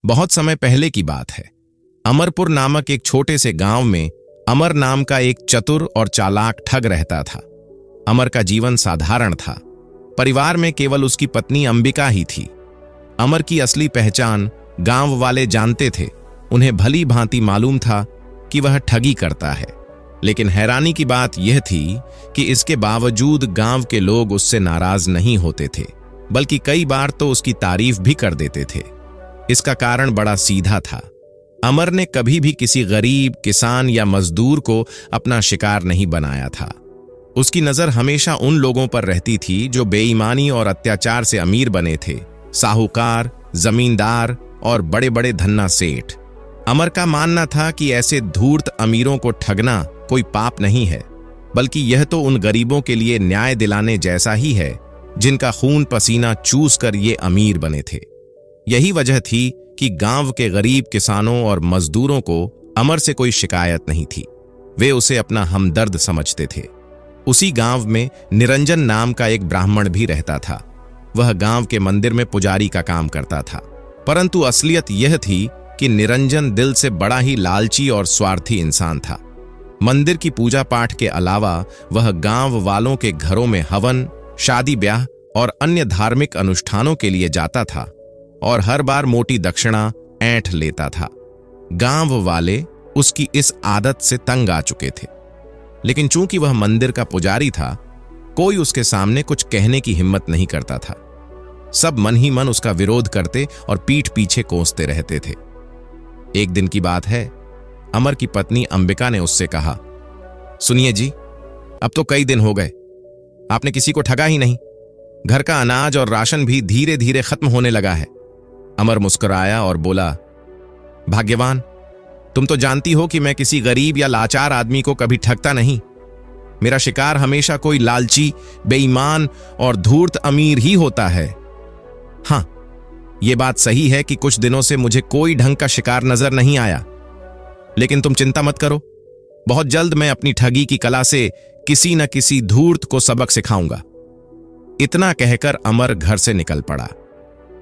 बहुत समय पहले की बात है। अमरपुर नामक एक छोटे से गांव में अमर नाम का एक चतुर और चालाक ठग रहता था। अमर का जीवन साधारण था। परिवार में केवल उसकी पत्नी अंबिका ही थी। अमर की असली पहचान गांव वाले जानते थे। उन्हें भली भांति मालूम था कि वह ठगी करता है, लेकिन हैरानी की बात यह थी कि इसके बावजूद गांव के लोग उससे नाराज नहीं होते थे, बल्कि कई बार तो उसकी तारीफ भी कर देते थे। इसका कारण बड़ा सीधा था। अमर ने कभी भी किसी गरीब, किसान या मजदूर को अपना शिकार नहीं बनाया था। उसकी नजर हमेशा उन लोगों पर रहती थी जो बेईमानी और अत्याचार से अमीर बने थे, साहूकार, जमींदार और बड़े बड़े धन्ना सेठ। अमर का मानना था कि ऐसे धूर्त अमीरों को ठगना कोई पाप नहीं है, बल्कि यह तो उन गरीबों के लिए न्याय दिलाने जैसा ही है जिनका खून पसीना चूस कर ये अमीर बने थे। यही वजह थी कि गांव के गरीब किसानों और मजदूरों को अमर से कोई शिकायत नहीं थी। वे उसे अपना हमदर्द समझते थे। उसी गांव में निरंजन नाम का एक ब्राह्मण भी रहता था। वह गांव के मंदिर में पुजारी का काम करता था, परंतु असलियत यह थी कि निरंजन दिल से बड़ा ही लालची और स्वार्थी इंसान था। मंदिर की पूजा पाठ के अलावा वह गांव वालों के घरों में हवन, शादी ब्याह और अन्य धार्मिक अनुष्ठानों के लिए जाता था और हर बार मोटी दक्षिणा ऐंठ लेता था। गांव वाले उसकी इस आदत से तंग आ चुके थे, लेकिन चूंकि वह मंदिर का पुजारी था, कोई उसके सामने कुछ कहने की हिम्मत नहीं करता था। सब मन ही मन उसका विरोध करते और पीठ पीछे कोसते रहते थे। एक दिन की बात है, अमर की पत्नी अंबिका ने उससे कहा, सुनिए जी, अब तो कई दिन हो गए, आपने किसी को ठगा ही नहीं। घर का अनाज और राशन भी धीरे धीरे खत्म होने लगा है। अमर मुस्कुराया और बोला, भाग्यवान, तुम तो जानती हो कि मैं किसी गरीब या लाचार आदमी को कभी ठगता नहीं। मेरा शिकार हमेशा कोई लालची, बेईमान और धूर्त अमीर ही होता है। हाँ, यह बात सही है कि कुछ दिनों से मुझे कोई ढंग का शिकार नजर नहीं आया, लेकिन तुम चिंता मत करो, बहुत जल्द मैं अपनी ठगी की कला से किसी न किसी धूर्त को सबक सिखाऊंगा। इतना कहकर अमर घर से निकल पड़ा।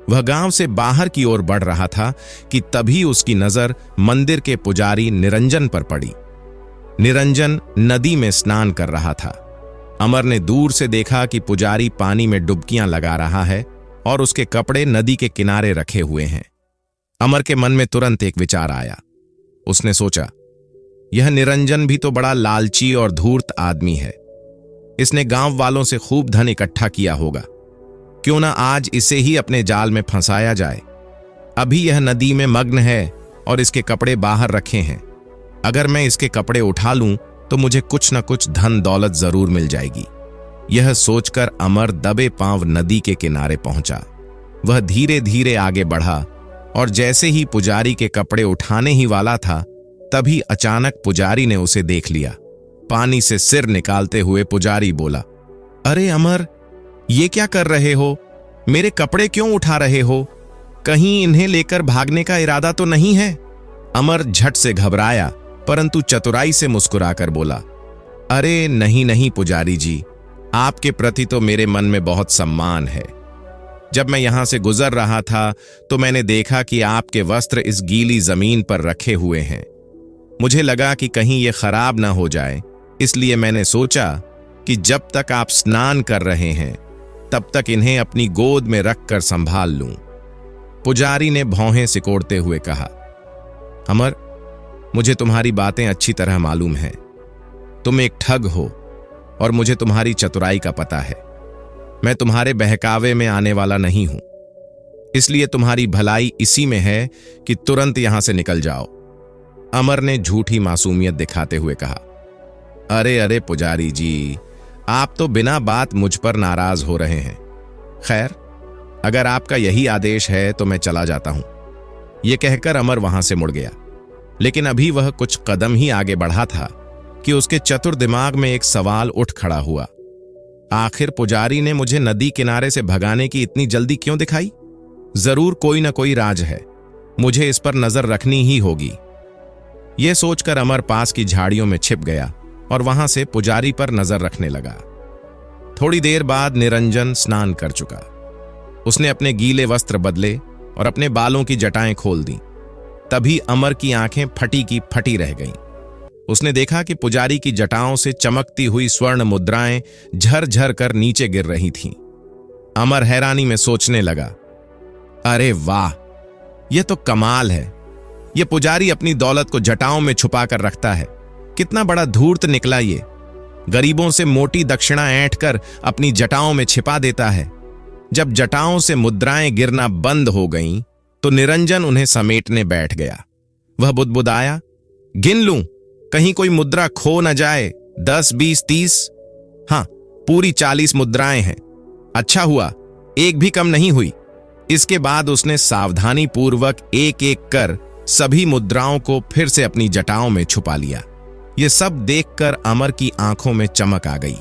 वह गांव से बाहर की ओर बढ़ रहा था कि तभी उसकी नजर मंदिर के पुजारी निरंजन पर पड़ी। निरंजन नदी में स्नान कर रहा था। अमर ने दूर से देखा कि पुजारी पानी में डुबकियां लगा रहा है और उसके कपड़े नदी के किनारे रखे हुए हैं। अमर के मन में तुरंत एक विचार आया। उसने सोचा, यह निरंजन भी तो बड़ा लालची और धूर्त आदमी है। इसने गांव वालों से खूब धन इकट्ठा किया होगा। क्यों ना आज इसे ही अपने जाल में फंसाया जाए। अभी यह नदी में मग्न है और इसके कपड़े बाहर रखे हैं। अगर मैं इसके कपड़े उठा लूं तो मुझे कुछ न कुछ धन दौलत जरूर मिल जाएगी। यह सोचकर अमर दबे पांव नदी के किनारे पहुंचा। वह धीरे धीरे आगे बढ़ा और जैसे ही पुजारी के कपड़े उठाने ही वाला था, तभी अचानक पुजारी ने उसे देख लिया। पानी से सिर निकालते हुए पुजारी बोला, अरे अमर, ये क्या कर रहे हो? मेरे कपड़े क्यों उठा रहे हो? कहीं इन्हें लेकर भागने का इरादा तो नहीं है? अमर झट से घबराया, परंतु चतुराई से मुस्कुराकर बोला, अरे नहीं नहीं पुजारी जी, आपके प्रति तो मेरे मन में बहुत सम्मान है। जब मैं यहां से गुजर रहा था तो मैंने देखा कि आपके वस्त्र इस गीली जमीन पर रखे हुए हैं। मुझे लगा कि कहीं ये खराब ना हो जाए, इसलिए मैंने सोचा कि जब तक आप स्नान कर रहे हैं तब तक इन्हें अपनी गोद में रखकर संभाल लूं। पुजारी ने भौहें सिकोड़ते हुए कहा, अमर, मुझे तुम्हारी बातें अच्छी तरह मालूम हैं। तुम एक ठग हो और मुझे तुम्हारी चतुराई का पता है। मैं तुम्हारे बहकावे में आने वाला नहीं हूं, इसलिए तुम्हारी भलाई इसी में है कि तुरंत यहां से निकल जाओ। अमर ने झूठी मासूमियत दिखाते हुए कहा, अरे अरे पुजारी जी, आप तो बिना बात मुझ पर नाराज हो रहे हैं। खैर, अगर आपका यही आदेश है तो मैं चला जाता हूं। यह कहकर अमर वहां से मुड़ गया, लेकिन अभी वह कुछ कदम ही आगे बढ़ा था कि उसके चतुर दिमाग में एक सवाल उठ खड़ा हुआ। आखिर पुजारी ने मुझे नदी किनारे से भगाने की इतनी जल्दी क्यों दिखाई? जरूर कोई ना कोई राज है, मुझे इस पर नजर रखनी ही होगी। यह सोचकर अमर पास की झाड़ियों में छिप गया और वहां से पुजारी पर नजर रखने लगा। थोड़ी देर बाद निरंजन स्नान कर चुका। उसने अपने गीले वस्त्र बदले और अपने बालों की जटाएं खोल दी। तभी अमर की आंखें फटी की फटी रह गईं। उसने देखा कि पुजारी की जटाओं से चमकती हुई स्वर्ण मुद्राएं झरझर कर नीचे गिर रही थीं। अमर हैरानी में सोचने लगा, अरे वाह, यह तो कमाल है। यह पुजारी अपनी दौलत को जटाओं में छुपा कर रखता है। कितना बड़ा धूर्त निकला ये। गरीबों से मोटी दक्षिणा ऐंठ कर अपनी जटाओं में छिपा देता है। जब जटाओं से मुद्राएं गिरना बंद हो गईं, तो निरंजन उन्हें समेटने बैठ गया। वह बुदबुदाया, गिन लूं, कहीं कोई मुद्रा खो न जाए। 10, 20, 30, हां, पूरी 40 मुद्राएं हैं। अच्छा हुआ, एक भी कम नहीं हुई। इसके बाद उसने सावधानी पूर्वक एक एक कर सभी मुद्राओं को फिर से अपनी जटाओं में छुपा लिया। यह सब देखकर अमर की आंखों में चमक आ गई।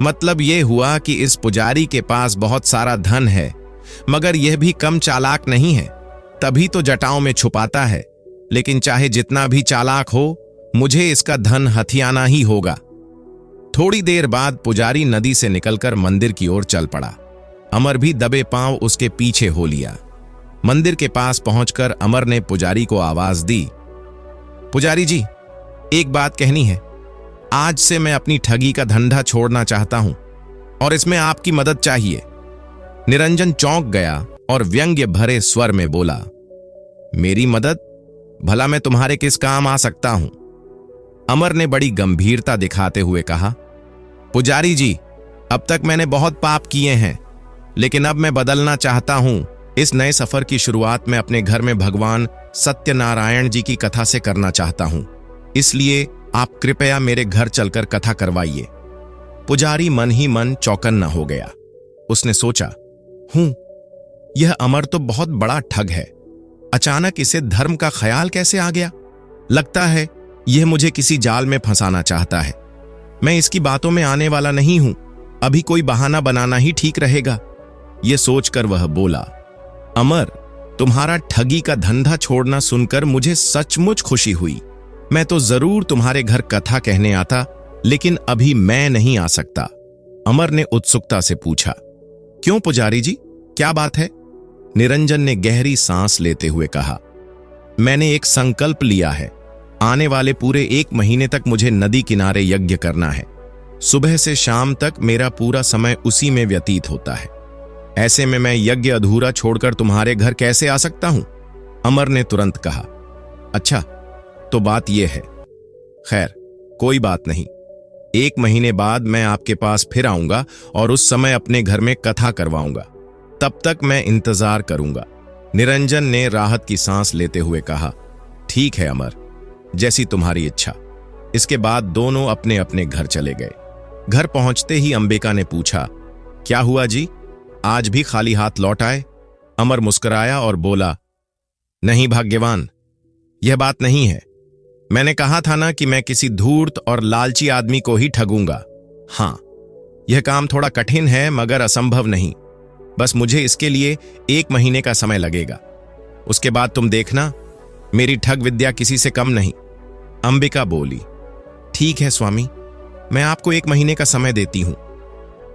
मतलब यह हुआ कि इस पुजारी के पास बहुत सारा धन है, मगर यह भी कम चालाक नहीं है। तभी तो जटाओं में छुपाता है। लेकिन चाहे जितना भी चालाक हो, मुझे इसका धन हथियाना ही होगा। थोड़ी देर बाद पुजारी नदी से निकलकर मंदिर की ओर चल पड़ा। अमर भी दबे पांव उसके पीछे हो लिया। मंदिर के पास पहुंचकर अमर ने पुजारी को आवाज दी, पुजारी जी, एक बात कहनी है। आज से मैं अपनी ठगी का धंधा छोड़ना चाहता हूं और इसमें आपकी मदद चाहिए। निरंजन चौंक गया और व्यंग्य भरे स्वर में बोला, मेरी मदद? भला मैं तुम्हारे किस काम आ सकता हूं? अमर ने बड़ी गंभीरता दिखाते हुए कहा, पुजारी जी, अब तक मैंने बहुत पाप किए हैं, लेकिन अब मैं बदलना चाहता हूं। इस नए सफर की शुरुआत मैं अपने घर में भगवान सत्यनारायण जी की कथा से करना चाहता हूं। इसलिए आप कृपया मेरे घर चलकर कथा करवाइए। पुजारी मन ही मन चौकन्ना हो गया। उसने सोचा, यह अमर तो बहुत बड़ा ठग है। अचानक इसे धर्म का ख्याल कैसे आ गया? लगता है यह मुझे किसी जाल में फंसाना चाहता है। मैं इसकी बातों में आने वाला नहीं हूं। अभी कोई बहाना बनाना ही ठीक रहेगा। यह सोचकर वह बोला, अमर, तुम्हारा ठगी का धंधा छोड़ना सुनकर मुझे सचमुच खुशी हुई। मैं तो जरूर तुम्हारे घर कथा कहने आता, लेकिन अभी मैं नहीं आ सकता। अमर ने उत्सुकता से पूछा, क्यों पुजारी जी, क्या बात है? निरंजन ने गहरी सांस लेते हुए कहा, मैंने एक संकल्प लिया है। आने वाले पूरे 1 महीने तक मुझे नदी किनारे यज्ञ करना है। सुबह से शाम तक मेरा पूरा समय उसी में व्यतीत होता है। ऐसे में मैं यज्ञ अधूरा छोड़कर तुम्हारे घर कैसे आ सकता हूं? अमर ने तुरंत कहा, अच्छा, तो बात यह है। खैर, कोई बात नहीं। 1 महीने बाद मैं आपके पास फिर आऊंगा और उस समय अपने घर में कथा करवाऊंगा। तब तक मैं इंतजार करूंगा। निरंजन ने राहत की सांस लेते हुए कहा, ठीक है अमर, जैसी तुम्हारी इच्छा। इसके बाद दोनों अपने अपने घर चले गए। घर पहुंचते ही अंबिका ने पूछा, क्या हुआ जी, आज भी खाली हाथ लौट आए? अमर मुस्कुराया और बोला, नहीं भाग्यवान, यह बात नहीं है। मैंने कहा था ना कि मैं किसी धूर्त और लालची आदमी को ही ठगूंगा। हां, यह काम थोड़ा कठिन है, मगर असंभव नहीं। बस मुझे इसके लिए 1 महीने का समय लगेगा। उसके बाद तुम देखना, मेरी ठग विद्या किसी से कम नहीं। अंबिका बोली, ठीक है स्वामी, मैं आपको 1 महीने का समय देती हूं।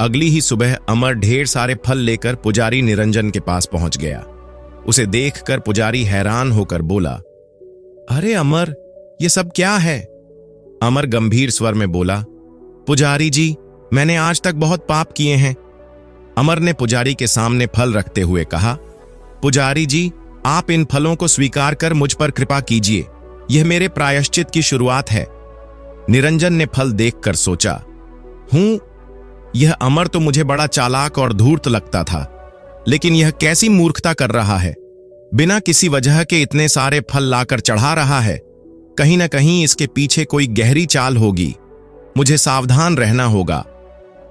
अगली ही सुबह अमर ढेर सारे फल लेकर पुजारी निरंजन के पास पहुंच गया। उसे देखकर पुजारी हैरान होकर बोला, अरे अमर, ये सब क्या है? अमर गंभीर स्वर में बोला, पुजारी जी, मैंने आज तक बहुत पाप किए हैं। अमर ने पुजारी के सामने फल रखते हुए कहा, पुजारी जी, आप इन फलों को स्वीकार कर मुझ पर कृपा कीजिए। यह मेरे प्रायश्चित की शुरुआत है। निरंजन ने फल देखकर सोचा, यह अमर तो मुझे बड़ा चालाक और धूर्त लगता था, लेकिन यह कैसी मूर्खता कर रहा है। बिना किसी वजह के इतने सारे फल लाकर चढ़ा रहा है। कहीं ना कहीं इसके पीछे कोई गहरी चाल होगी। मुझे सावधान रहना होगा।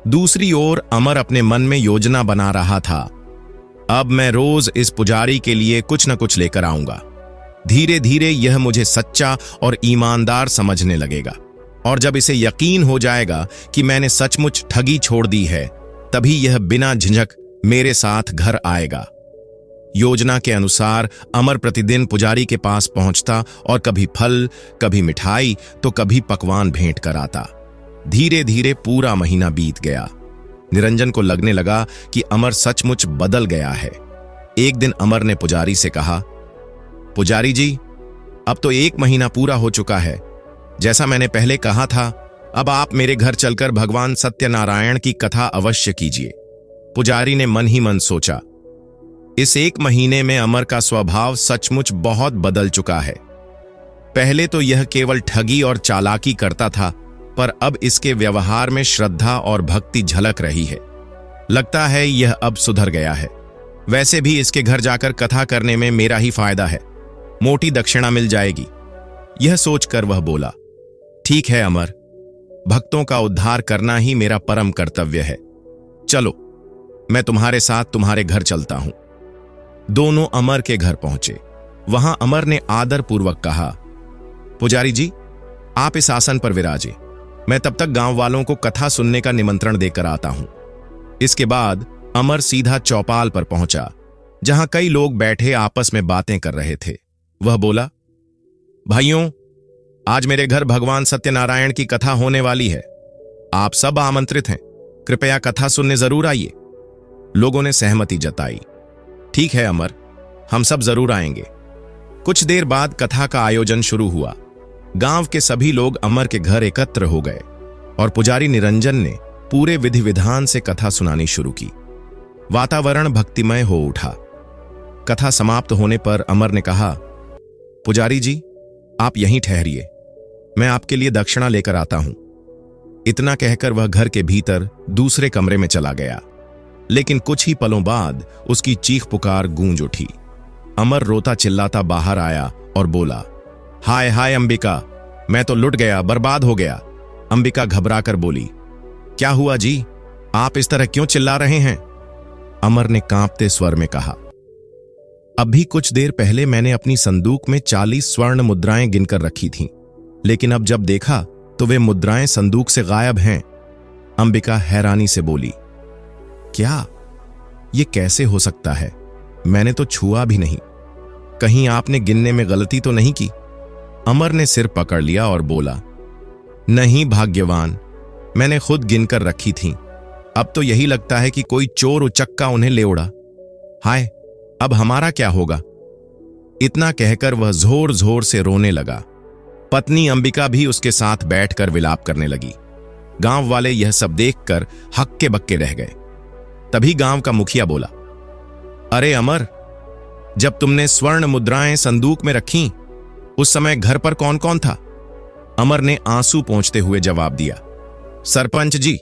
दूसरी ओर अमर अपने मन में योजना बना रहा था, अब मैं रोज इस पुजारी के लिए कुछ न कुछ लेकर आऊंगा। धीरे धीरे यह मुझे सच्चा और ईमानदार समझने लगेगा, और जब इसे यकीन हो जाएगा कि मैंने सचमुच ठगी छोड़ दी है, तभी यह बिना झिझक मेरे साथ घर आएगा। योजना के अनुसार अमर प्रतिदिन पुजारी के पास पहुंचता और कभी फल, कभी मिठाई, तो कभी पकवान भेंट कर आता। धीरे धीरे पूरा महीना बीत गया। निरंजन को लगने लगा कि अमर सचमुच बदल गया है। एक दिन अमर ने पुजारी से कहा, पुजारी जी, अब तो 1 महीना पूरा हो चुका है। जैसा मैंने पहले कहा था, अब आप मेरे घर चलकर भगवान सत्यनारायण की कथा अवश्य कीजिए। पुजारी ने मन ही मन सोचा, इस 1 महीने में अमर का स्वभाव सचमुच बहुत बदल चुका है। पहले तो यह केवल ठगी और चालाकी करता था, पर अब इसके व्यवहार में श्रद्धा और भक्ति झलक रही है। लगता है यह अब सुधर गया है। वैसे भी इसके घर जाकर कथा करने में मेरा ही फायदा है, मोटी दक्षिणा मिल जाएगी। यह सोचकर वह बोला, ठीक है अमर, भक्तों का उद्धार करना ही मेरा परम कर्तव्य है। चलो, मैं तुम्हारे साथ तुम्हारे घर चलता हूं। दोनों अमर के घर पहुंचे। वहां अमर ने आदरपूर्वक कहा, पुजारी जी, आप इस आसन पर विराजे। मैं तब तक गांव वालों को कथा सुनने का निमंत्रण देकर आता हूं। इसके बाद अमर सीधा चौपाल पर पहुंचा, जहां कई लोग बैठे आपस में बातें कर रहे थे। वह बोला, भाइयों, आज मेरे घर भगवान सत्यनारायण की कथा होने वाली है। आप सब आमंत्रित हैं। कृपया कथा सुनने जरूर आइए। लोगों ने सहमति जताई। ठीक है अमर, हम सब जरूर आएंगे। कुछ देर बाद कथा का आयोजन शुरू हुआ। गांव के सभी लोग अमर के घर एकत्र हो गए और पुजारी निरंजन ने पूरे विधि विधान से कथा सुनानी शुरू की। वातावरण भक्तिमय हो उठा। कथा समाप्त होने पर अमर ने कहा, पुजारी जी, आप यहीं ठहरिए, मैं आपके लिए दक्षिणा लेकर आता हूं। इतना कहकर वह घर के भीतर दूसरे कमरे में चला गया। लेकिन कुछ ही पलों बाद उसकी चीख पुकार गूंज उठी। अमर रोता चिल्लाता बाहर आया और बोला, हाय हाय अंबिका, मैं तो लुट गया, बर्बाद हो गया। अंबिका घबराकर बोली, क्या हुआ जी, आप इस तरह क्यों चिल्ला रहे हैं? अमर ने कांपते स्वर में कहा, अभी कुछ देर पहले मैंने अपनी संदूक में 40 स्वर्ण मुद्राएं गिनकर रखी थीं, लेकिन अब जब देखा तो वे मुद्राएं संदूक से गायब हैं। अंबिका हैरानी से बोली, क्या? ये कैसे हो सकता है? मैंने तो छुआ भी नहीं। कहीं आपने गिनने में गलती तो नहीं की? अमर ने सिर पकड़ लिया और बोला, नहीं भाग्यवान, मैंने खुद गिनकर रखी थीं। अब तो यही लगता है कि कोई चोर उचक्का उन्हें ले उड़ा। हाय, अब हमारा क्या होगा? इतना कहकर वह जोर जोर से रोने लगा। पत्नी अंबिका भी उसके साथ बैठकर विलाप करने लगी। गांव वाले यह सब देखकर हक्के बक्के रह गए। तभी गांव का मुखिया बोला, अरे अमर, जब तुमने स्वर्ण मुद्राएं संदूक में रखीं, उस समय घर पर कौन कौन था? अमर ने आंसू पोंछते हुए जवाब दिया, सरपंच जी,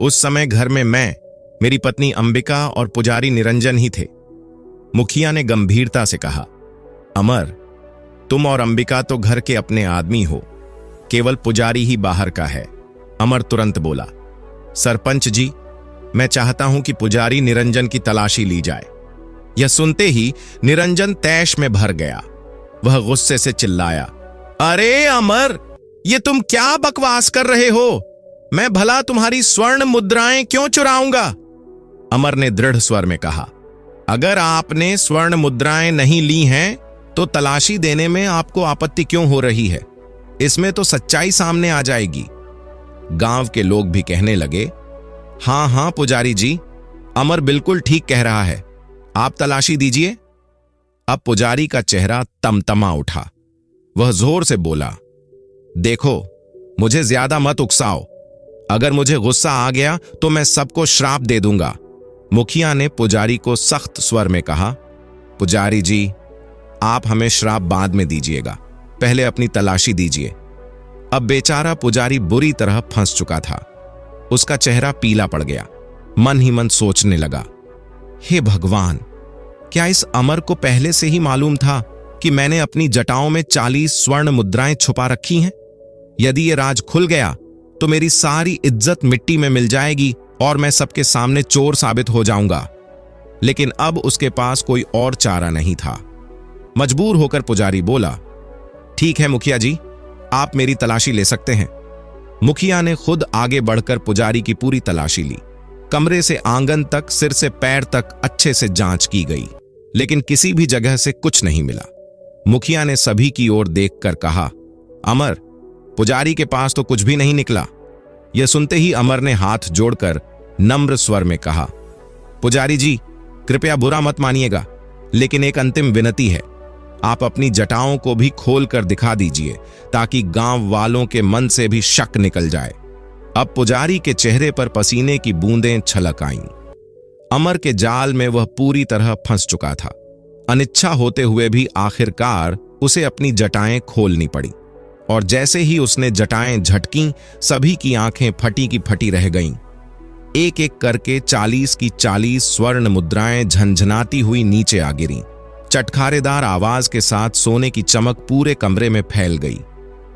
उस समय घर में मैं, मेरी पत्नी अंबिका और पुजारी निरंजन ही थे। मुखिया ने गंभीरता से कहा, अमर, तुम और अंबिका तो घर के अपने आदमी हो, केवल पुजारी ही बाहर का है। अमर तुरंत बोला, सरपंच जी, मैं चाहता हूं कि पुजारी निरंजन की तलाशी ली जाए। यह सुनते ही निरंजन तैश में भर गया। वह गुस्से से चिल्लाया, अरे अमर, ये तुम क्या बकवास कर रहे हो? मैं भला तुम्हारी स्वर्ण मुद्राएं क्यों चुराऊंगा? अमर ने दृढ़ स्वर में कहा, अगर आपने स्वर्ण मुद्राएं नहीं ली हैं तो तलाशी देने में आपको आपत्ति क्यों हो रही है? इसमें तो सच्चाई सामने आ जाएगी। गांव के लोग भी कहने लगे, हां हां पुजारी जी, अमर बिल्कुल ठीक कह रहा है, आप तलाशी दीजिए। अब पुजारी का चेहरा तमतमा उठा। वह जोर से बोला, देखो, मुझे ज्यादा मत उकसाओ। अगर मुझे गुस्सा आ गया तो मैं सबको श्राप दे दूंगा। मुखिया ने पुजारी को सख्त स्वर में कहा, पुजारी जी, आप हमें श्राप बाद में दीजिएगा, पहले अपनी तलाशी दीजिए। अब बेचारा पुजारी बुरी तरह फंस चुका था। उसका चेहरा पीला पड़ गया। मन ही मन सोचने लगा, हे भगवान, क्या इस अमर को पहले से ही मालूम था कि मैंने अपनी जटाओं में 40 स्वर्ण मुद्राएं छुपा रखी हैं? यदि ये राज खुल गया तो मेरी सारी इज्जत मिट्टी में मिल जाएगी और मैं सबके सामने चोर साबित हो जाऊंगा। लेकिन अब उसके पास कोई और चारा नहीं था। मजबूर होकर पुजारी बोला, ठीक है मुखिया जी, आप मेरी तलाशी ले सकते हैं। मुखिया ने खुद आगे बढ़कर पुजारी की पूरी तलाशी ली। कमरे से आंगन तक, सिर से पैर तक अच्छे से जांच की गई, लेकिन किसी भी जगह से कुछ नहीं मिला। मुखिया ने सभी की ओर देखकर कहा, अमर, पुजारी के पास तो कुछ भी नहीं निकला। यह सुनते ही अमर ने हाथ जोड़कर नम्र स्वर में कहा, पुजारी जी, कृपया बुरा मत मानिएगा, लेकिन एक अंतिम विनती है, आप अपनी जटाओं को भी खोल कर दिखा दीजिए ताकि गांव वालों के मन से भी शक निकल जाए। अब पुजारी के चेहरे पर पसीने की बूंदें छलक आईं। अमर के जाल में वह पूरी तरह फंस चुका था। अनिच्छा होते हुए भी आखिरकार उसे अपनी जटाएं खोलनी पड़ी, और जैसे ही उसने जटाएं झटकीं, सभी की आंखें फटी की फटी रह गईं। एक एक करके 40 की 40 स्वर्ण मुद्राएं झंझनाती हुई नीचे आ गिरीं। चटखारेदार आवाज के साथ सोने की चमक पूरे कमरे में फैल गई।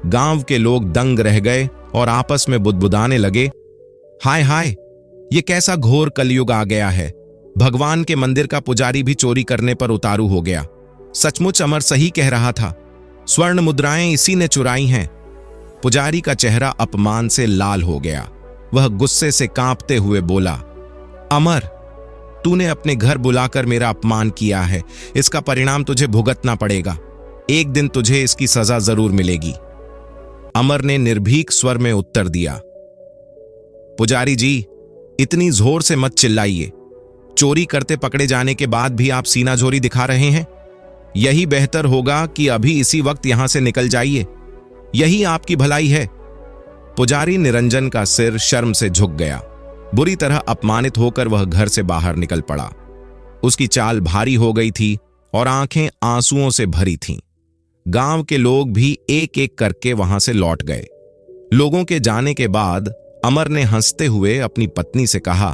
गांव के लोग दंग रह गए और आपस में बुदबुदाने लगे, हाय हाय, ये कैसा घोर कलयुग आ गया है। भगवान के मंदिर का पुजारी भी चोरी करने पर उतारू हो गया। सचमुच अमर सही कह रहा था, स्वर्ण मुद्राएं इसी ने चुराई हैं। पुजारी का चेहरा अपमान से लाल हो गया। वह गुस्से से कांपते हुए बोला, अमर, तूने अपने घर बुलाकर मेरा अपमान किया है। इसका परिणाम तुझे भुगतना पड़ेगा। एक दिन तुझे इसकी सजा जरूर मिलेगी। अमर ने निर्भीक स्वर में उत्तर दिया, पुजारी जी, इतनी जोर से मत चिल्लाइए। चोरी करते पकड़े जाने के बाद भी आप सीनाजोरी दिखा रहे हैं। यही बेहतर होगा कि अभी इसी वक्त यहां से निकल जाइए। यही आपकी भलाई है। पुजारी निरंजन का सिर शर्म से झुक गया। बुरी तरह अपमानित होकर वह घर से बाहर निकल पड़ा। उसकी चाल भारी हो गई थी और आंखें आंसुओं से भरी थीं। गांव के लोग भी एक एक करके वहां से लौट गए। लोगों के जाने के बाद अमर ने हंसते हुए अपनी पत्नी से कहा,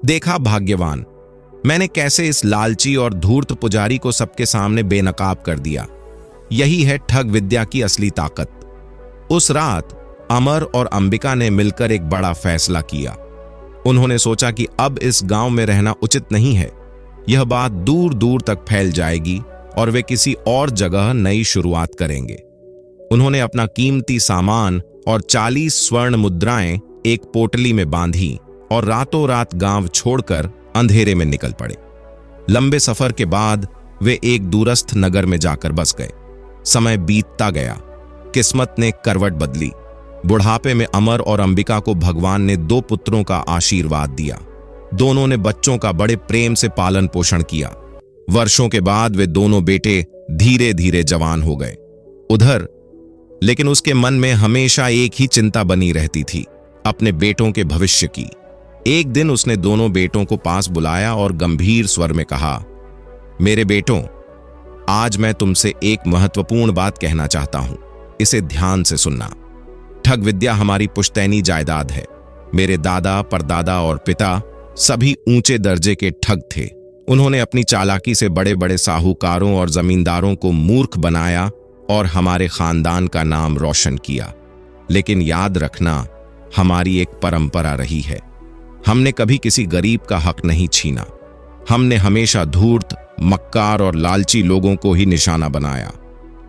देखा भाग्यवान, मैंने कैसे इस लालची और धूर्त पुजारी को सबके सामने बेनकाब कर दिया। यही है ठग विद्या की असली ताकत। उस रात अमर और अंबिका ने मिलकर एक बड़ा फैसला किया। उन्होंने सोचा कि अब इस गांव में रहना उचित नहीं है। यह बात दूर दूर तक फैल जाएगी और वे किसी और जगह नई शुरुआत करेंगे। उन्होंने अपना कीमती सामान और 40 स्वर्ण मुद्राएं एक पोटली में बांधी और रातों रात गांव छोड़कर अंधेरे में निकल पड़े। लंबे सफर के बाद वे एक दूरस्थ नगर में जाकर बस गए। समय बीतता गया। किस्मत ने करवट बदली। बुढ़ापे में अमर और अंबिका को भगवान ने 2 पुत्रों का आशीर्वाद दिया। दोनों ने बच्चों का बड़े प्रेम से पालन पोषण किया। वर्षों के बाद वे दोनों बेटे धीरे धीरे जवान हो गए। उधर लेकिन उसके मन में हमेशा एक ही चिंता बनी रहती थी, अपने बेटों के भविष्य की। एक दिन उसने दोनों बेटों को पास बुलाया और गंभीर स्वर में कहा, मेरे बेटों, आज मैं तुमसे एक महत्वपूर्ण बात कहना चाहता हूं। इसे ध्यान से सुनना। ठग विद्या हमारी पुश्तैनी जायदाद है। मेरे दादा, परदादा और पिता सभी ऊंचे दर्जे के ठग थे। उन्होंने अपनी चालाकी से बड़े बड़े साहूकारों और जमींदारों को मूर्ख बनाया और हमारे खानदान का नाम रोशन किया। लेकिन याद रखना, हमारी एक परंपरा रही है। हमने कभी किसी गरीब का हक नहीं छीना। हमने हमेशा धूर्त, मक्कार और लालची लोगों को ही निशाना बनाया।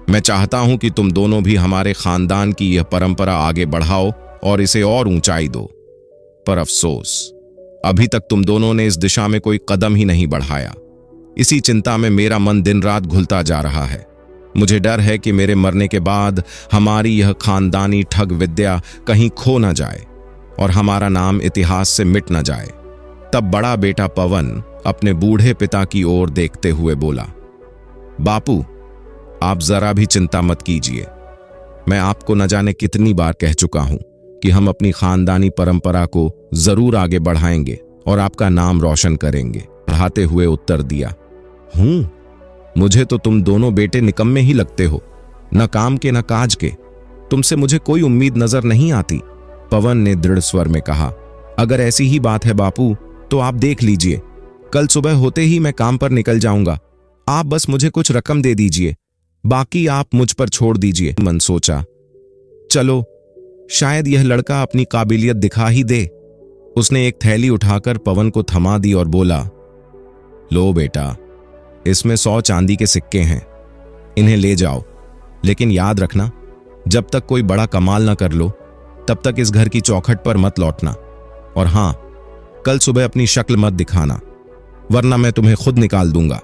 मैं चाहता हूं कि तुम दोनों भी हमारे खानदान की यह परंपरा आगे बढ़ाओ और इसे और ऊंचाई दो। पर अफसोस, अभी तक तुम दोनों ने इस दिशा में कोई कदम ही नहीं बढ़ाया। इसी चिंता में मेरा मन दिन रात घुलता जा रहा है। मुझे डर है कि मेरे मरने के बाद हमारी यह खानदानी ठग विद्या कहीं खो न जाए और हमारा नाम इतिहास से मिट न जाए। तब बड़ा बेटा पवन अपने बूढ़े पिता की ओर देखते हुए बोला, बापू, आप जरा भी चिंता मत कीजिए। मैं आपको न जाने कितनी बार कह चुका हूं कि हम अपनी खानदानी परंपरा को जरूर आगे बढ़ाएंगे और आपका नाम रोशन करेंगे। बढ़ाते हुए उत्तर दिया, मुझे तो तुम दोनों बेटे निकम्मे ही लगते हो, न काम के न काज के। तुमसे मुझे कोई उम्मीद नजर नहीं आती। पवन ने दृढ़ स्वर में कहा, अगर ऐसी ही बात है बापू, तो आप देख लीजिए, कल सुबह होते ही मैं काम पर निकल जाऊंगा। आप बस मुझे कुछ रकम दे दीजिए, बाकी आप मुझ पर छोड़ दीजिए। मन सोचा, चलो शायद यह लड़का अपनी काबिलियत दिखा ही दे। उसने एक थैली उठाकर पवन को थमा दी और बोला, लो बेटा, इसमें 100 चांदी के सिक्के हैं, इन्हें ले जाओ। लेकिन याद रखना, जब तक कोई बड़ा कमाल ना कर लो, तब तक इस घर की चौखट पर मत लौटना। और हां, कल सुबह अपनी शक्ल मत दिखाना, वरना मैं तुम्हें खुद निकाल दूंगा।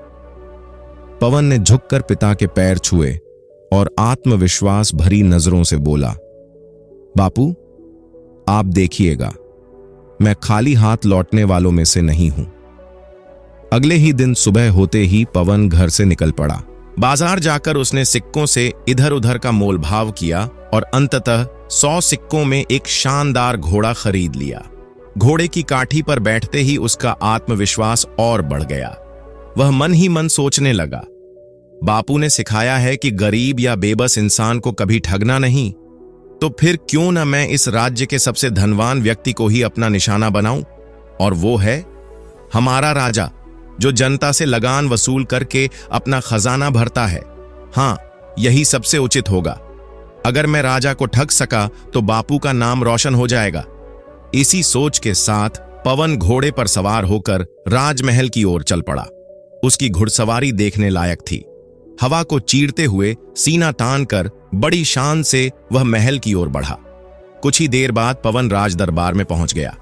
पवन ने झुककर पिता के पैर छुए और आत्मविश्वास भरी नजरों से बोला, बापू, आप देखिएगा, मैं खाली हाथ लौटने वालों में से नहीं हूं। अगले ही दिन सुबह होते ही पवन घर से निकल पड़ा। बाजार जाकर उसने सिक्कों से इधर उधर का मोलभाव किया और अंततः 100 सिक्कों में एक शानदार घोड़ा खरीद लिया। घोड़े की काठी पर बैठते ही उसका आत्मविश्वास और बढ़ गया। वह मन ही मन सोचने लगा, बापू ने सिखाया है कि गरीब या बेबस इंसान को कभी ठगना नहीं, तो फिर क्यों न मैं इस राज्य के सबसे धनवान व्यक्ति को ही अपना निशाना बनाऊं, और वो है हमारा राजा, जो जनता से लगान वसूल करके अपना खजाना भरता है। हां, यही सबसे उचित होगा। अगर मैं राजा को ठग सका तो बापू का नाम रोशन हो जाएगा। इसी सोच के साथ पवन घोड़े पर सवार होकर राजमहल की ओर चल पड़ा। उसकी घुड़सवारी देखने लायक थी। हवा को चीरते हुए सीना तान कर बड़ी शान से वह महल की ओर बढ़ा। कुछ ही देर बाद पवन राज दरबार में पहुंच गया।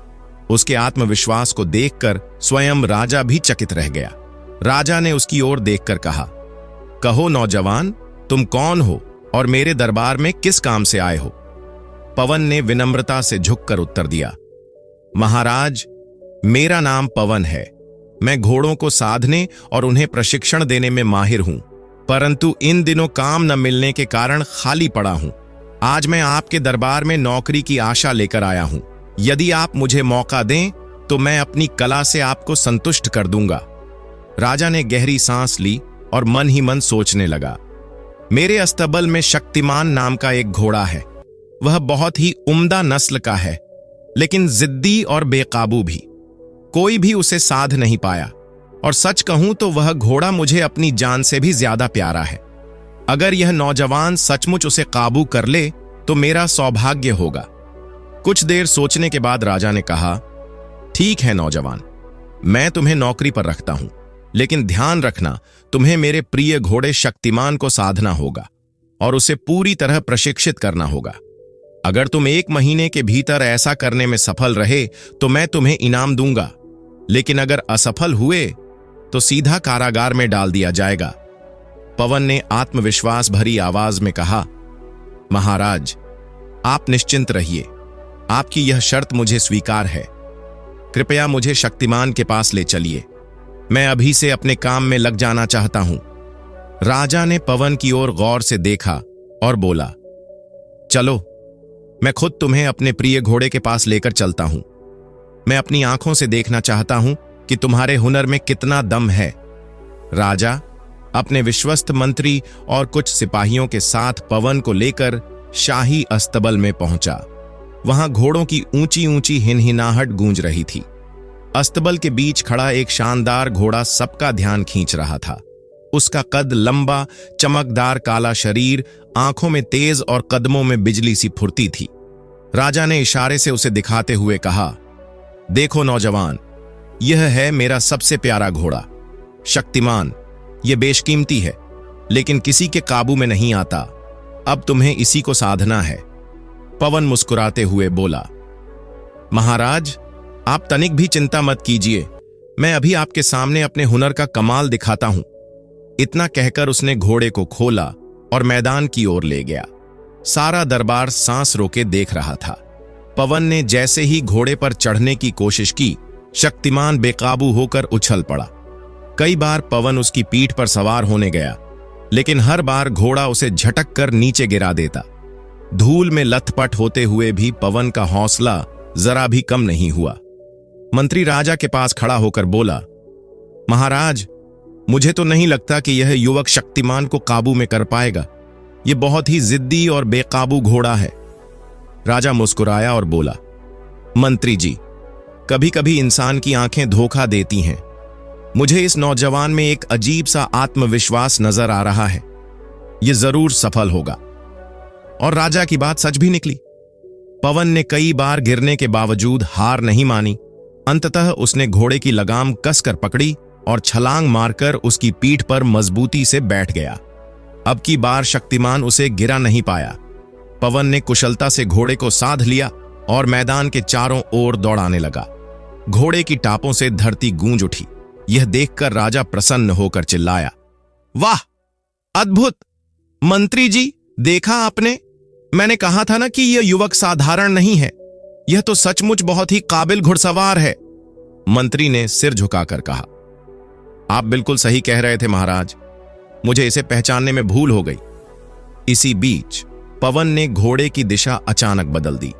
उसके आत्मविश्वास को देखकर स्वयं राजा भी चकित रह गया। राजा ने उसकी ओर देखकर कहा, कहो नौजवान, तुम कौन हो और मेरे दरबार में किस काम से आए हो? पवन ने विनम्रता से झुककर उत्तर दिया, महाराज, मेरा नाम पवन है। मैं घोड़ों को साधने और उन्हें प्रशिक्षण देने में माहिर हूं, परंतु इन दिनों काम न मिलने के कारण खाली पड़ा हूं। आज मैं आपके दरबार में नौकरी की आशा लेकर आया हूं। यदि आप मुझे मौका दें तो मैं अपनी कला से आपको संतुष्ट कर दूंगा। राजा ने गहरी सांस ली और मन ही मन सोचने लगा, मेरे अस्तबल में शक्तिमान नाम का एक घोड़ा है। वह बहुत ही उम्दा नस्ल का है, लेकिन जिद्दी और बेकाबू भी। कोई भी उसे साध नहीं पाया, और सच कहूं तो वह घोड़ा मुझे अपनी जान से भी ज्यादा प्यारा है। अगर यह नौजवान सचमुच उसे काबू कर ले तो मेरा सौभाग्य होगा। कुछ देर सोचने के बाद राजा ने कहा, ठीक है नौजवान, मैं तुम्हें नौकरी पर रखता हूं, लेकिन ध्यान रखना, तुम्हें मेरे प्रिय घोड़े शक्तिमान को साधना होगा और उसे पूरी तरह प्रशिक्षित करना होगा। अगर तुम 1 महीने के भीतर ऐसा करने में सफल रहे तो मैं तुम्हें इनाम दूंगा, लेकिन अगर असफल हुए तो सीधा कारागार में डाल दिया जाएगा। पवन ने आत्मविश्वास भरी आवाज में कहा, महाराज, आप निश्चिंत रहिए, आपकी यह शर्त मुझे स्वीकार है। कृपया मुझे शक्तिमान के पास ले चलिए, मैं अभी से अपने काम में लग जाना चाहता हूं। राजा ने पवन की ओर गौर से देखा और बोला, चलो, मैं खुद तुम्हें अपने प्रिय घोड़े के पास लेकर चलता हूं। मैं अपनी आंखों से देखना चाहता हूं कि तुम्हारे हुनर में कितना दम है। राजा अपने विश्वस्त मंत्री और कुछ सिपाहियों के साथ पवन को लेकर शाही अस्तबल में पहुंचा। वहां घोड़ों की ऊंची ऊंची हिनहिनाहट गूंज रही थी। अस्तबल के बीच खड़ा एक शानदार घोड़ा सबका ध्यान खींच रहा था। उसका कद लंबा, चमकदार काला शरीर, आंखों में तेज और कदमों में बिजली सी फुर्ती थी। राजा ने इशारे से उसे दिखाते हुए कहा, देखो नौजवान, यह है मेरा सबसे प्यारा घोड़ा शक्तिमान। यह बेशकीमती है, लेकिन किसी के काबू में नहीं आता। अब तुम्हें इसी को साधना है। पवन मुस्कुराते हुए बोला, महाराज, आप तनिक भी चिंता मत कीजिए, मैं अभी आपके सामने अपने हुनर का कमाल दिखाता हूं। इतना कहकर उसने घोड़े को खोला और मैदान की ओर ले गया। सारा दरबार सांस रोके देख रहा था। पवन ने जैसे ही घोड़े पर चढ़ने की कोशिश की, शक्तिमान बेकाबू होकर उछल पड़ा। कई बार पवन उसकी पीठ पर सवार होने गया, लेकिन हर बार घोड़ा उसे झटक कर नीचे गिरा देता। धूल में लथपथ होते हुए भी पवन का हौसला जरा भी कम नहीं हुआ। मंत्री राजा के पास खड़ा होकर बोला, महाराज, मुझे तो नहीं लगता कि यह युवक शक्तिमान को काबू में कर पाएगा। यह बहुत ही जिद्दी और बेकाबू घोड़ा है। राजा मुस्कुराया और बोला, मंत्री जी, कभी कभी इंसान की आंखें धोखा देती हैं। मुझे इस नौजवान में एक अजीब सा आत्मविश्वास नजर आ रहा है। यह जरूर सफल होगा। और राजा की बात सच भी निकली। पवन ने कई बार गिरने के बावजूद हार नहीं मानी। अंततः उसने घोड़े की लगाम कसकर पकड़ी और छलांग मारकर उसकी पीठ पर मजबूती से बैठ गया। अब की बार शक्तिमान उसे गिरा नहीं पाया। पवन ने कुशलता से घोड़े को साध लिया और मैदान के चारों ओर दौड़ाने लगा। घोड़े की टापों से धरती गूंज उठी। यह देखकर राजा प्रसन्न होकर चिल्लाया, वाह, अद्भुत! मंत्री जी, देखा आपने? मैंने कहा था ना कि यह युवक साधारण नहीं है। यह तो सचमुच बहुत ही काबिल घुड़सवार है। मंत्री ने सिर झुकाकर कहा। आप बिल्कुल सही कह रहे थे महाराज, मुझे इसे पहचानने में भूल हो गई। इसी बीच पवन ने घोड़े की दिशा अचानक बदल दी।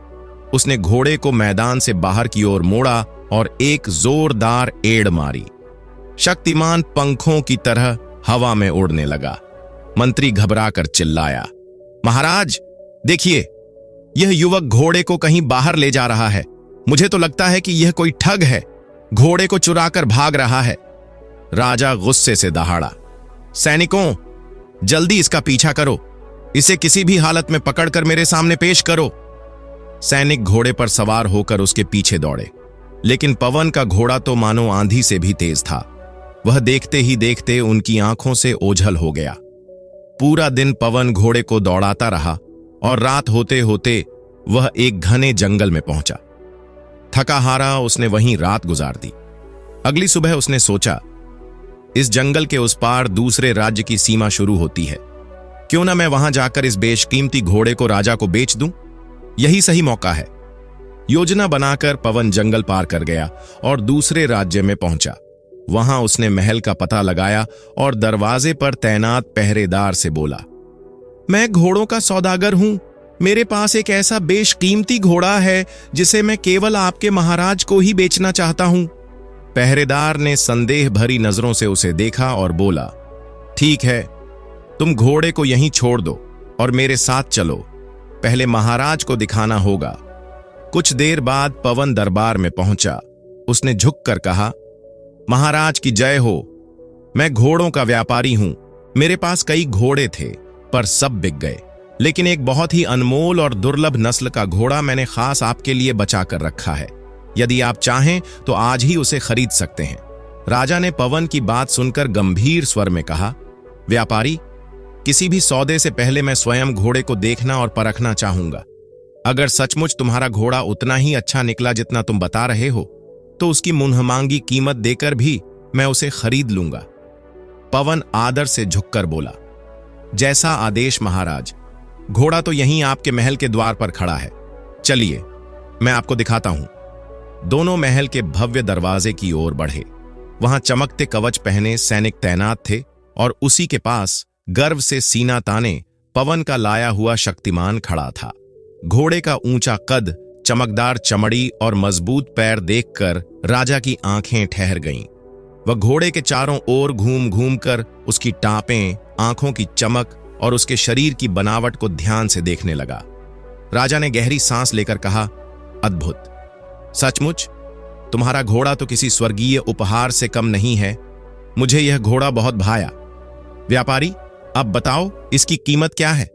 उसने घोड़े को मैदान से बाहर की ओर मोड़ा और एक जोरदार एड़ मारी। शक्तिमान पंखों की तरह हवा में उड़ने लगा। मंत्री घबराकर चिल्लाया, महाराज देखिए, यह युवक घोड़े को कहीं बाहर ले जा रहा है। मुझे तो लगता है कि यह कोई ठग है, घोड़े को चुराकर भाग रहा है। राजा गुस्से से दहाड़ा, सैनिकों, जल्दी इसका पीछा करो, इसे किसी भी हालत में पकड़कर मेरे सामने पेश करो। सैनिक घोड़े पर सवार होकर उसके पीछे दौड़े, लेकिन पवन का घोड़ा तो मानो आंधी से भी तेज था। वह देखते ही देखते उनकी आंखों से ओझल हो गया। पूरा दिन पवन घोड़े को दौड़ाता रहा और रात होते होते वह एक घने जंगल में पहुंचा। थका हारा उसने वहीं रात गुजार दी। अगली सुबह उसने सोचा, इस जंगल के उस पार दूसरे राज्य की सीमा शुरू होती है, क्यों ना मैं वहां जाकर इस बेशकीमती घोड़े को राजा को बेच दूं? यही सही मौका है। योजना बनाकर पवन जंगल पार कर गया और दूसरे राज्य में पहुंचा। वहां उसने महल का पता लगाया और दरवाजे पर तैनात पहरेदार से बोला, मैं घोड़ों का सौदागर हूं। मेरे पास एक ऐसा बेशकीमती घोड़ा है जिसे मैं केवल आपके महाराज को ही बेचना चाहता हूं। पहरेदार ने संदेह भरी नजरों से उसे देखा और बोला, ठीक है, तुम घोड़े को यहीं छोड़ दो और मेरे साथ चलो। पहले महाराज को दिखाना होगा। कुछ देर बाद पवन दरबार में पहुंचा। उसने झुककर कहा, महाराज की जय हो। मैं घोड़ों का व्यापारी हूं। मेरे पास कई घोड़े थे, पर सब बिक गए, लेकिन एक बहुत ही अनमोल और दुर्लभ नस्ल का घोड़ा मैंने खास आपके लिए बचा कर रखा है। यदि आप चाहें तो आज ही उसे खरीद सकते हैं। राजा ने पवन की बात सुनकर गंभीर स्वर में कहा, व्यापारी, किसी भी सौदे से पहले मैं स्वयं घोड़े को देखना और परखना चाहूंगा। अगर सचमुच तुम्हारा घोड़ा उतना ही अच्छा निकला जितना तुम बता रहे हो, तो उसकी मुंहमांगी कीमत देकर भी मैं उसे खरीद लूंगा। पवन आदर से झुककर बोला, जैसा आदेश महाराज। घोड़ा तो यहीं आपके महल के द्वार पर खड़ा है, चलिए मैं आपको दिखाता हूं। दोनों महल के भव्य दरवाजे की ओर बढ़े। वहां चमकते कवच पहने सैनिक तैनात थे और उसी के पास गर्व से सीना ताने पवन का लाया हुआ शक्तिमान खड़ा था। घोड़े का ऊंचा कद, चमकदार चमड़ी और मजबूत पैर देखकर राजा की आंखें ठहर गईं। वह घोड़े के चारों ओर घूम घूम कर उसकी टापें, आंखों की चमक और उसके शरीर की बनावट को ध्यान से देखने लगा। राजा ने गहरी सांस लेकर कहा, अद्भुत, सचमुच तुम्हारा घोड़ा तो किसी स्वर्गीय उपहार से कम नहीं है। मुझे यह घोड़ा बहुत भाया। व्यापारी, अब बताओ इसकी कीमत क्या है?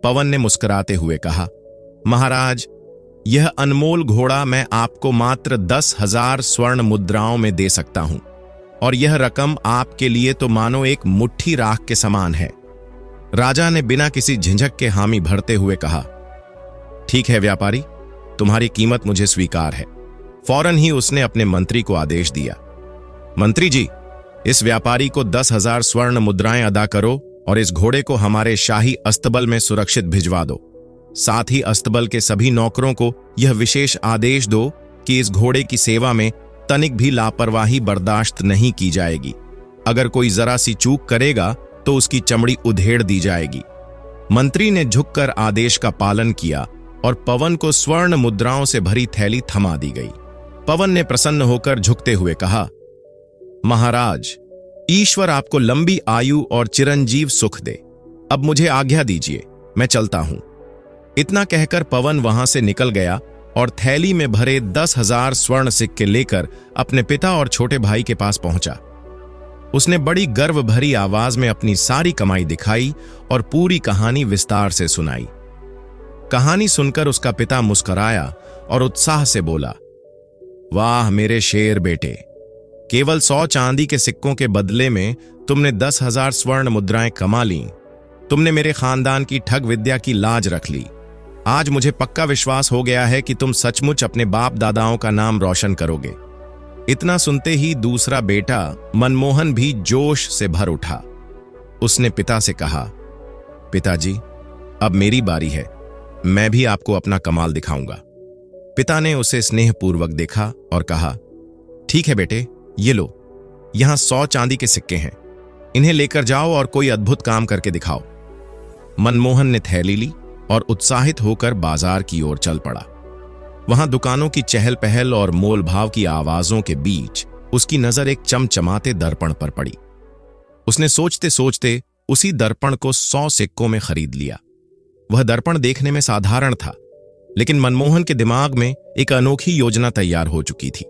पवन ने मुस्कुराते हुए कहा, महाराज, यह अनमोल घोड़ा मैं आपको मात्र 10,000 स्वर्ण मुद्राओं में दे सकता हूं, और यह रकम आपके लिए तो मानो एक मुट्ठी राख के समान है। राजा ने बिना किसी झिझक के हामी भरते हुए कहा, ठीक है व्यापारी, तुम्हारी कीमत मुझे स्वीकार है। फौरन ही उसने अपने मंत्री को आदेश दिया, मंत्री जी, इस व्यापारी को 10,000 स्वर्ण मुद्राएं अदा करो और इस घोड़े को हमारे शाही अस्तबल में सुरक्षित भिजवा दो। साथ ही अस्तबल के सभी नौकरों को यह विशेष आदेश दो कि इस घोड़े की सेवा में तनिक भी लापरवाही बर्दाश्त नहीं की जाएगी। अगर कोई जरा सी चूक करेगा तो उसकी चमड़ी उधेड़ दी जाएगी। मंत्री ने झुककर आदेश का पालन किया और पवन को स्वर्ण मुद्राओं से भरी थैली थमा दी गई। पवन ने प्रसन्न होकर झुकते हुए कहा, महाराज, ईश्वर आपको लंबी आयु और चिरंजीव सुख दे। अब मुझे आज्ञा दीजिए, मैं चलता हूं। इतना कहकर पवन वहां से निकल गया और थैली में भरे 10,000 स्वर्ण सिक्के लेकर अपने पिता और छोटे भाई के पास पहुंचा। उसने बड़ी गर्व भरी आवाज में अपनी सारी कमाई दिखाई और पूरी कहानी विस्तार से सुनाई। कहानी सुनकर उसका पिता मुस्कुराया और उत्साह से बोला, वाह मेरे शेर बेटे, केवल 100 चांदी के सिक्कों के बदले में तुमने 10,000 स्वर्ण मुद्राएं कमा ली। तुमने मेरे खानदान की ठग विद्या की लाज रख ली। आज मुझे पक्का विश्वास हो गया है कि तुम सचमुच अपने बाप दादाओं का नाम रोशन करोगे। इतना सुनते ही दूसरा बेटा मनमोहन भी जोश से भर उठा। उसने पिता से कहा, पिताजी, अब मेरी बारी है, मैं भी आपको अपना कमाल दिखाऊंगा। पिता ने उसे स्नेहपूर्वक देखा और कहा, ठीक है बेटे, ये लो, यहां 100 चांदी के सिक्के हैं, इन्हें लेकर जाओ और कोई अद्भुत काम करके दिखाओ। मनमोहन ने थैली ली और उत्साहित होकर बाजार की ओर चल पड़ा। वहां दुकानों की चहल पहल और मोल भाव की आवाजों के बीच उसकी नजर एक चमचमाते दर्पण पर पड़ी। उसने सोचते सोचते उसी दर्पण को 100 सिक्कों में खरीद लिया। वह दर्पण देखने में साधारण था, लेकिन मनमोहन के दिमाग में एक अनोखी योजना तैयार हो चुकी थी।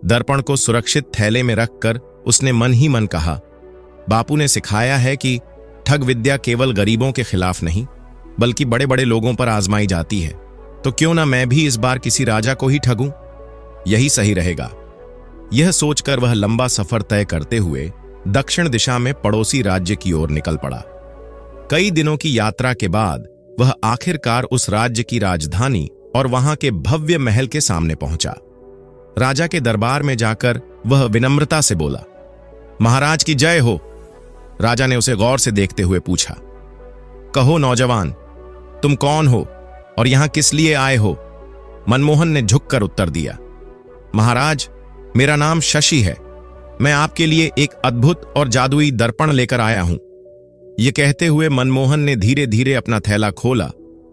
दर्पण को सुरक्षित थैले में रखकर उसने मन ही मन कहा, बापू ने सिखाया है कि ठग विद्या केवल गरीबों के खिलाफ नहीं, बल्कि बड़े बड़े लोगों पर आजमाई जाती है। तो क्यों ना मैं भी इस बार किसी राजा को ही ठगूं, यही सही रहेगा। यह सोचकर वह लंबा सफर तय करते हुए दक्षिण दिशा में पड़ोसी राज्य की ओर निकल पड़ा। कई दिनों की यात्रा के बाद वह आखिरकार उस राज्य की राजधानी और वहां के भव्य महल के सामने पहुंचा। राजा के दरबार में जाकर वह विनम्रता से बोला, महाराज की जय हो। राजा ने उसे गौर से देखते हुए पूछा, कहो नौजवान, तुम कौन हो और यहां किस लिए आए हो? मनमोहन ने झुककर उत्तर दिया, महाराज, मेरा नाम शशि है। मैं आपके लिए एक अद्भुत और जादुई दर्पण लेकर आया हूं। यह कहते हुए मनमोहन ने धीरे धीरे अपना थैला खोला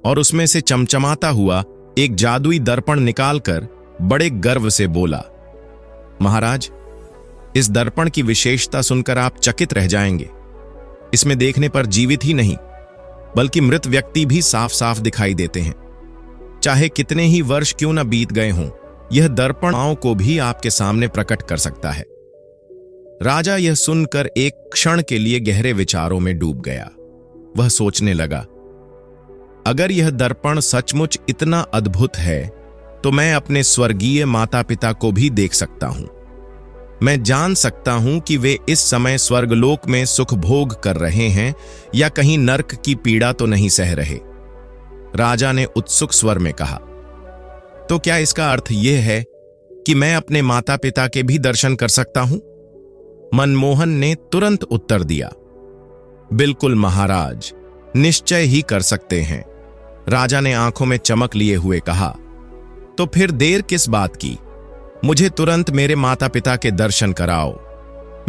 और उसमें से चमचमाता हुआ एक जादुई दर्पण निकालकर बड़े गर्व से बोला, महाराज, इस दर्पण की विशेषता सुनकर आप चकित रह जाएंगे। इसमें देखने पर जीवित ही नहीं, बल्कि मृत व्यक्ति भी साफ साफ दिखाई देते हैं। चाहे कितने ही वर्ष क्यों न बीत गए हों, यह दर्पण आंखों को भी आपके सामने प्रकट कर सकता है। राजा यह सुनकर एक क्षण के लिए गहरे विचारों में डूब गया। वह सोचने लगा, अगर यह दर्पण सचमुच इतना अद्भुत है तो मैं अपने स्वर्गीय माता पिता को भी देख सकता हूं। मैं जान सकता हूं कि वे इस समय स्वर्गलोक में सुख भोग कर रहे हैं या कहीं नर्क की पीड़ा तो नहीं सह रहे। राजा ने उत्सुक स्वर में कहा, तो क्या इसका अर्थ यह है कि मैं अपने माता पिता के भी दर्शन कर सकता हूं? मनमोहन ने तुरंत उत्तर दिया, बिल्कुल महाराज, निश्चय ही कर सकते हैं। राजा ने आंखों में चमक लिए हुए कहा, तो फिर देर किस बात की? मुझे तुरंत मेरे माता पिता के दर्शन कराओ।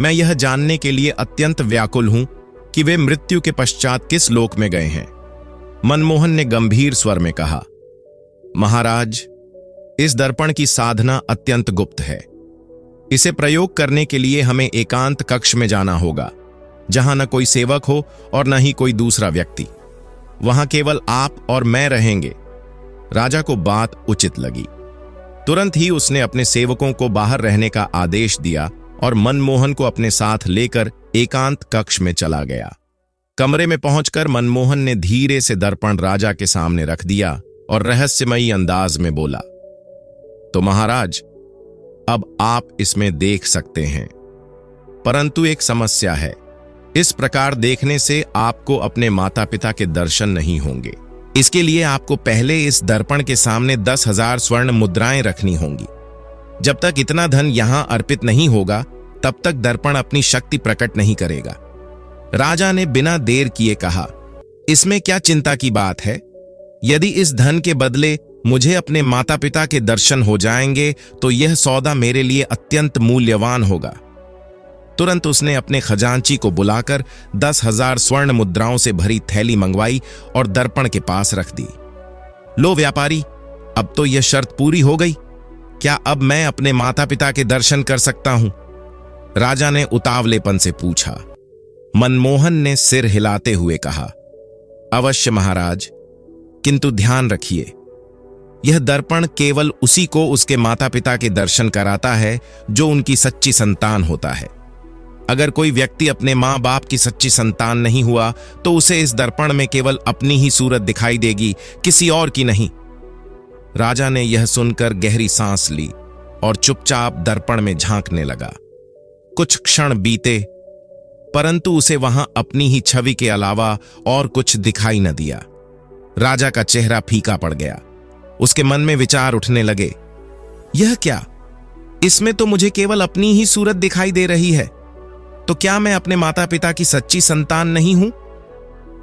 मैं यह जानने के लिए अत्यंत व्याकुल हूं कि वे मृत्यु के पश्चात किस लोक में गए हैं। मनमोहन ने गंभीर स्वर में कहा, महाराज, इस दर्पण की साधना अत्यंत गुप्त है। इसे प्रयोग करने के लिए हमें एकांत कक्ष में जाना होगा, जहां न कोई सेवक हो और न ही कोई दूसरा व्यक्ति। वहां केवल आप और मैं रहेंगे। राजा को बात उचित लगी। तुरंत ही उसने अपने सेवकों को बाहर रहने का आदेश दिया और मनमोहन को अपने साथ लेकर एकांत कक्ष में चला गया। कमरे में पहुंचकर मनमोहन ने धीरे से दर्पण राजा के सामने रख दिया और रहस्यमयी अंदाज में बोला, तो महाराज, अब आप इसमें देख सकते हैं, परंतु एक समस्या है। इस प्रकार देखने से आपको अपने माता पिता के दर्शन नहीं होंगे। इसके लिए आपको पहले इस दर्पण के सामने 10,000 स्वर्ण मुद्राएं रखनी होंगी। जब तक इतना धन यहां अर्पित नहीं होगा, तब तक दर्पण अपनी शक्ति प्रकट नहीं करेगा। राजा ने बिना देर किए कहा, इसमें क्या चिंता की बात है? यदि इस धन के बदले मुझे अपने माता पिता के दर्शन हो जाएंगे तो यह सौदा मेरे लिए अत्यंत मूल्यवान होगा। तुरंत उसने अपने खजांची को बुलाकर 10,000 स्वर्ण मुद्राओं से भरी थैली मंगवाई और दर्पण के पास रख दी। लो व्यापारी, अब तो यह शर्त पूरी हो गई। क्या अब मैं अपने माता पिता के दर्शन कर सकता हूं? राजा ने उतावलेपन से पूछा। मनमोहन ने सिर हिलाते हुए कहा, अवश्य महाराज, किंतु ध्यान रखिए, यह दर्पण केवल उसी को उसके माता पिता के दर्शन कराता है जो उनकी सच्ची संतान होता है। अगर कोई व्यक्ति अपने मां बाप की सच्ची संतान नहीं हुआ तो उसे इस दर्पण में केवल अपनी ही सूरत दिखाई देगी, किसी और की नहीं। राजा ने यह सुनकर गहरी सांस ली और चुपचाप दर्पण में झांकने लगा। कुछ क्षण बीते, परंतु उसे वहां अपनी ही छवि के अलावा और कुछ दिखाई न दिया। राजा का चेहरा फीका पड़ गया। उसके मन में विचार उठने लगे, यह क्या? इसमें तो मुझे केवल अपनी ही सूरत दिखाई दे रही है। तो क्या मैं अपने माता पिता की सच्ची संतान नहीं हूं?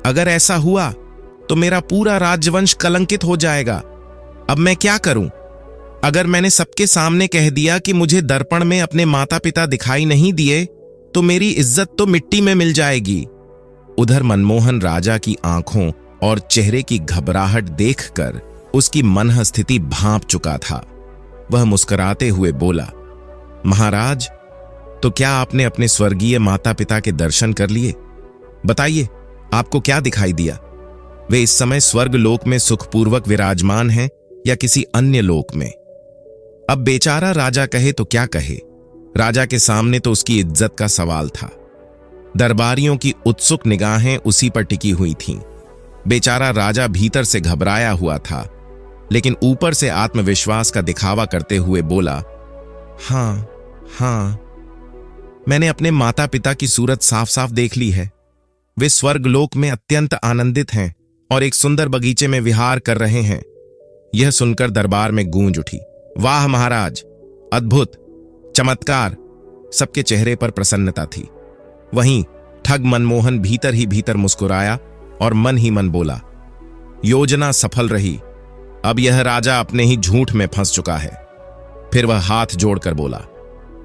अगर ऐसा हुआ तो मेरा पूरा राजवंश कलंकित हो जाएगा। अब मैं क्या करूं? अगर मैंने सबके सामने कह दिया कि मुझे दर्पण में अपने माता पिता दिखाई नहीं दिए तो मेरी इज्जत तो मिट्टी में मिल जाएगी। उधर मनमोहन राजा की आंखों और चेहरे की घबराहट देखकर उसकी मनः स्थिति भांप चुका था। वह मुस्कुराते हुए बोला, महाराज, तो क्या आपने अपने स्वर्गीय माता पिता के दर्शन कर लिए? बताइए, आपको क्या दिखाई दिया? वे इस समय स्वर्ग लोक में सुखपूर्वक विराजमान हैं या किसी अन्य लोक में? अब बेचारा राजा कहे तो क्या कहे। राजा के सामने तो उसकी इज्जत का सवाल था। दरबारियों की उत्सुक निगाहें उसी पर टिकी हुई थीं। बेचारा राजा भीतर से घबराया हुआ था, लेकिन ऊपर से आत्मविश्वास का दिखावा करते हुए बोला, हाँ, मैंने अपने माता पिता की सूरत साफ साफ देख ली है। वे स्वर्गलोक में अत्यंत आनंदित हैं और एक सुंदर बगीचे में विहार कर रहे हैं। यह सुनकर दरबार में गूंज उठी। वाह महाराज, अद्भुत, चमत्कार। सबके चेहरे पर प्रसन्नता थी। वहीं ठग मनमोहन भीतर ही भीतर मुस्कुराया और मन ही मन बोला, योजना सफल रही। अब यह राजा अपने ही झूठ में फंस चुका है। फिर वह हाथ जोड़कर बोला,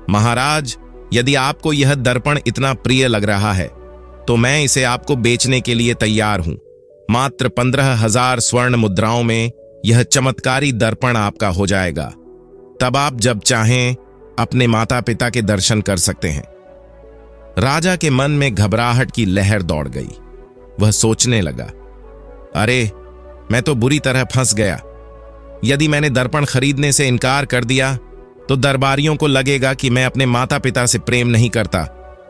महाराज, यदि आपको यह दर्पण इतना प्रिय लग रहा है तो मैं इसे आपको बेचने के लिए तैयार हूं। मात्र 15,000 स्वर्ण मुद्राओं में यह चमत्कारी दर्पण आपका हो जाएगा। तब आप जब चाहें अपने माता पिता के दर्शन कर सकते हैं। राजा के मन में घबराहट की लहर दौड़ गई। वह सोचने लगा, अरे, मैं तो बुरी तरह फंस गया। यदि मैंने दर्पण खरीदने से इनकार कर दिया तो दरबारियों को लगेगा कि मैं अपने माता पिता से प्रेम नहीं करता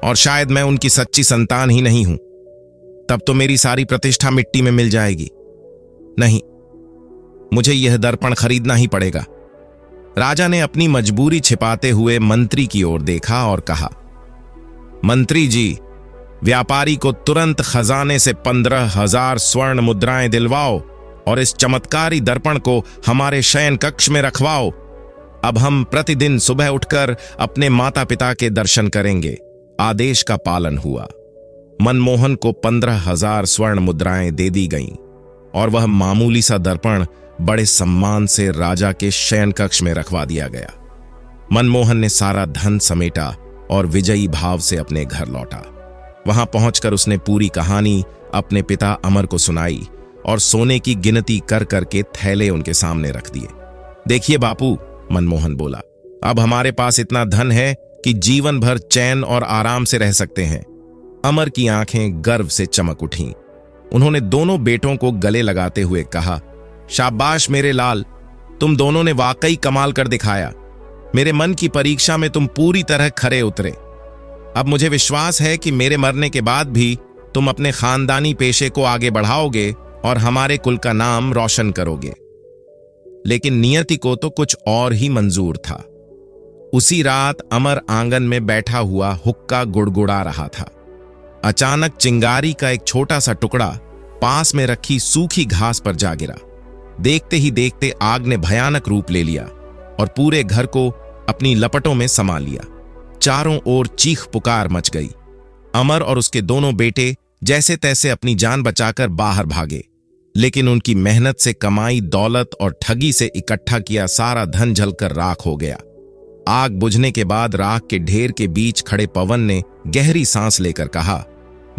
और शायद मैं उनकी सच्ची संतान ही नहीं हूं। तब तो मेरी सारी प्रतिष्ठा मिट्टी में मिल जाएगी। नहीं, मुझे यह दर्पण खरीदना ही पड़ेगा। राजा ने अपनी मजबूरी छिपाते हुए मंत्री की ओर देखा और कहा, मंत्री जी, व्यापारी को तुरंत खजाने से 15,000 स्वर्ण मुद्राएं दिलवाओ और इस चमत्कारी दर्पण को हमारे शयन कक्ष में रखवाओ। अब हम प्रतिदिन सुबह उठकर अपने माता पिता के दर्शन करेंगे। आदेश का पालन हुआ। मनमोहन को 15,000 स्वर्ण मुद्राएं दे दी गईं और वह मामूली सा दर्पण बड़े सम्मान से राजा के शयन कक्ष में रखवा दिया गया। मनमोहन ने सारा धन समेटा और विजयी भाव से अपने घर लौटा। वहां पहुंचकर उसने पूरी कहानी अपने पिता अमर को सुनाई और सोने की गिनती कर करके थैले उनके सामने रख दिए। देखिए बापू, मनमोहन बोला, अब हमारे पास इतना धन है कि जीवन भर चैन और आराम से रह सकते हैं। अमर की आंखें गर्व से चमक उठीं। उन्होंने दोनों बेटों को गले लगाते हुए कहा, शाबाश मेरे लाल, तुम दोनों ने वाकई कमाल कर दिखाया। मेरे मन की परीक्षा में तुम पूरी तरह खरे उतरे। अब मुझे विश्वास है कि मेरे मरने के बाद भी तुम अपने खानदानी पेशे को आगे बढ़ाओगे और हमारे कुल का नाम रोशन करोगे। लेकिन नियति को तो कुछ और ही मंजूर था। उसी रात अमर आंगन में बैठा हुआ हुक्का गुड़गुड़ा रहा था। अचानक चिंगारी का एक छोटा सा टुकड़ा पास में रखी सूखी घास पर जा गिरा। देखते ही देखते आग ने भयानक रूप ले लिया और पूरे घर को अपनी लपटों में समा लिया। चारों ओर चीख पुकार मच गई। अमर और उसके दोनों बेटे जैसे तैसे अपनी जान बचाकर बाहर भागे, लेकिन उनकी मेहनत से कमाई दौलत और ठगी से इकट्ठा किया सारा धन जलकर राख हो गया। आग बुझने के बाद राख के ढेर के बीच खड़े पवन ने गहरी सांस लेकर कहा,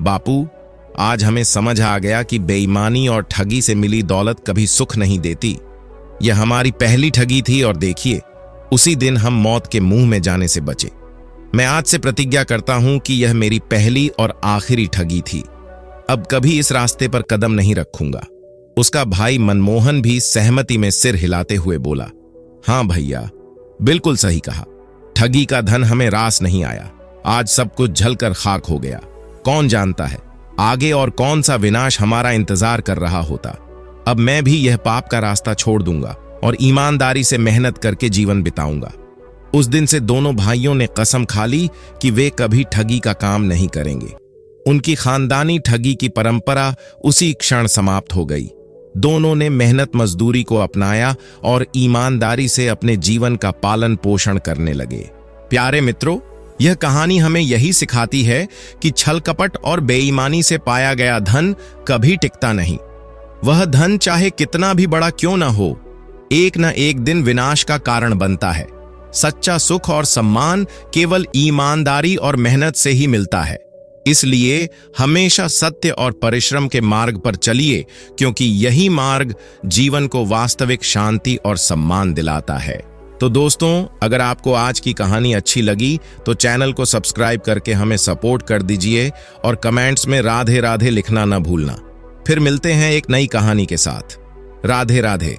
बापू, आज हमें समझ आ गया कि बेईमानी और ठगी से मिली दौलत कभी सुख नहीं देती। यह हमारी पहली ठगी थी और देखिए, उसी दिन हम मौत के मुंह में जाने से बचे। मैं आज से प्रतिज्ञा करता हूं कि यह मेरी पहली और आखिरी ठगी थी। अब कभी इस रास्ते पर कदम नहीं रखूंगा। उसका भाई मनमोहन भी सहमति में सिर हिलाते हुए बोला, हां भैया, बिल्कुल सही कहा। ठगी का धन हमें रास नहीं आया। आज सब कुछ झलकर खाक हो गया। कौन जानता है आगे और कौन सा विनाश हमारा इंतजार कर रहा होता। अब मैं भी यह पाप का रास्ता छोड़ दूंगा और ईमानदारी से मेहनत करके जीवन बिताऊंगा। उस दिन से दोनों भाइयों ने कसम खा ली कि वे कभी ठगी का काम नहीं करेंगे। उनकी खानदानी ठगी की परंपरा उसी क्षण समाप्त हो गई। दोनों ने मेहनत मजदूरी को अपनाया और ईमानदारी से अपने जीवन का पालन पोषण करने लगे। प्यारे मित्रों, यह कहानी हमें यही सिखाती है कि छल कपट और बेईमानी से पाया गया धन कभी टिकता नहीं। वह धन चाहे कितना भी बड़ा क्यों ना हो, एक न एक दिन विनाश का कारण बनता है। सच्चा सुख और सम्मान केवल ईमानदारी और मेहनत से ही मिलता है। इसलिए हमेशा सत्य और परिश्रम के मार्ग पर चलिए, क्योंकि यही मार्ग जीवन को वास्तविक शांति और सम्मान दिलाता है। तो दोस्तों, अगर आपको आज की कहानी अच्छी लगी तो चैनल को सब्सक्राइब करके हमें सपोर्ट कर दीजिए और कमेंट्स में राधे राधे लिखना न भूलना। फिर मिलते हैं एक नई कहानी के साथ। राधे राधे।